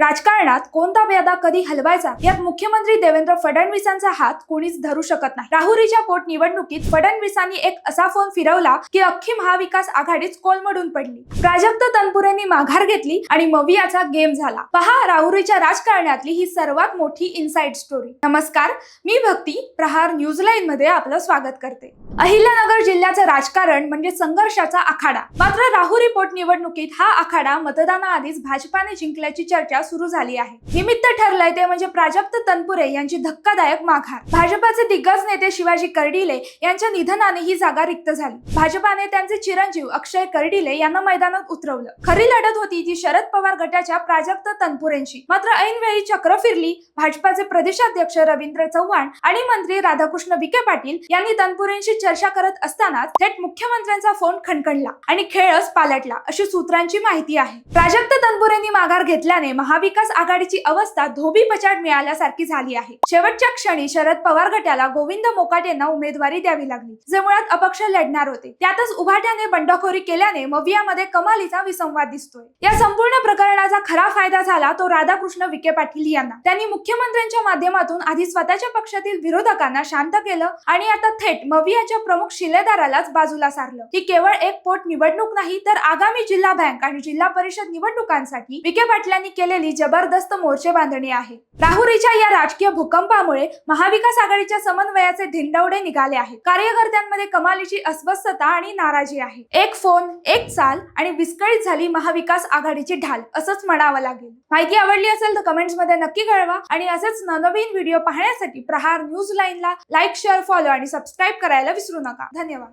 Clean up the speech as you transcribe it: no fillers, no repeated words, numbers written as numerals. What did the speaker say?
राजकारणात कोणता वेदा कधी हलवायचा यात मुख्यमंत्री देवेंद्र फडणवीसांचा हात कोणीच धरू शकत नाही। राहुरीच्या पोटनिवडणुकीत फडणवीसांनी एक असा फोन फिरवला की अख्खी महाविकास आघाडीच कोलमडून पडली। प्राजक्त तनपुरेंनी माघार घेतली आणि मवियाचा गेम झाला। पहा राहुरीच्या राजकारणातली ही सर्वात मोठी इनसाइड स्टोरी। नमस्कार, मी भक्ती, प्रहार न्यूजलाइन मध्ये आपलं स्वागत करते। अहिल्यानगर जिल्ह्याचं राजकारण म्हणजे संघर्षाचा आखाडा। मात्र राहुरी पोटनिवडणुकीत हा आखाडा मतदानाआधीच भाजपाने जिंकल्याची चर्चा सुरू झाली आहे। निमित्त ठरलंय ते म्हणजे प्राजक्त तनपुरे यांची धक्कादायक माघार। भाजपाचे दिग्गज नेते शिवाजी कर्डिले यांच्या निधनाने ही जागा रिक्त झाली। भाजपाने त्यांचे चिरंजीव अक्षय कर्डिले यांना मैदानात उतरवलं। खरी लढत होती ती शरद पवार गटाच्या प्राजक्त तनपुरेंची। मात्र ऐनवेळी चक्र फिरली। भाजपाचे प्रदेशाध्यक्ष रवींद्र चव्हाण आणि मंत्री राधाकृष्ण विखे पाटील यांनी तनपुरेंशी चर्चा करत असतानाच थेट मुख्यमंत्र्यांचा फोन खणखणला आणि खेळच पालटला अशी सूत्रांची माहिती आहे। प्राजक्त तनपुरेंनी माघार घेतल्याने महाविकास आघाडीची अवस्था धोबीपछाड मिळाल्यासारखी झाली आहे। शेवटच्या क्षणी शरद पवार गटाला गोविंद मोकाटेंना उमेदवारी द्यावी लागली, जे मुळात अपक्ष लढणार होते। त्यातच उभाट्याने बंडखोरी केल्याने मवियामध्ये कमालीचा विसंवाद दिसतोय। या संपूर्ण प्रकरणाचा खरा फायदा झाला तो राधाकृष्ण विखे पाटील यांना। त्यांनी मुख्यमंत्र्यांच्या माध्यमातून आधी स्वतःच्या पक्षातील विरोधकांना शांत केलं आणि आता थेट मवियाच्या प्रमुख शिलेदारालाच बाजूला सारलं। ही केवळ एक पोट निवडणूक नाही तर आगामी जिल्हा बँक आणि जिल्हा परिषद निवडणुकांसाठी विखे पाटलांनी केलेली जबरदस्त मोर्चे बांधणी आहे। राहुरीच्या या राजकीय भूकंपामुळे महाविकास आघाडीच्या समन्वयाचे धिंडवडे निघाले आहेत। कार्यकर्त्यांमध्ये कमालीची अस्वस्थता आणि नाराजी आहे। एक फोन, एक चाल आणि विस्कळीत झाली महाविकास आघाडीची ढाल असंच म्हणावं लागेल। माहिती आवडली असेल तर कमेंट्स मध्ये नक्की कळवा आणि असेच नवनवीन व्हिडिओ पाहण्यासाठी प्रहार न्यूज लाईनला लाईक, शेअर, फॉलो आणि सबस्क्राईब करायला विसरू नका। धन्यवाद।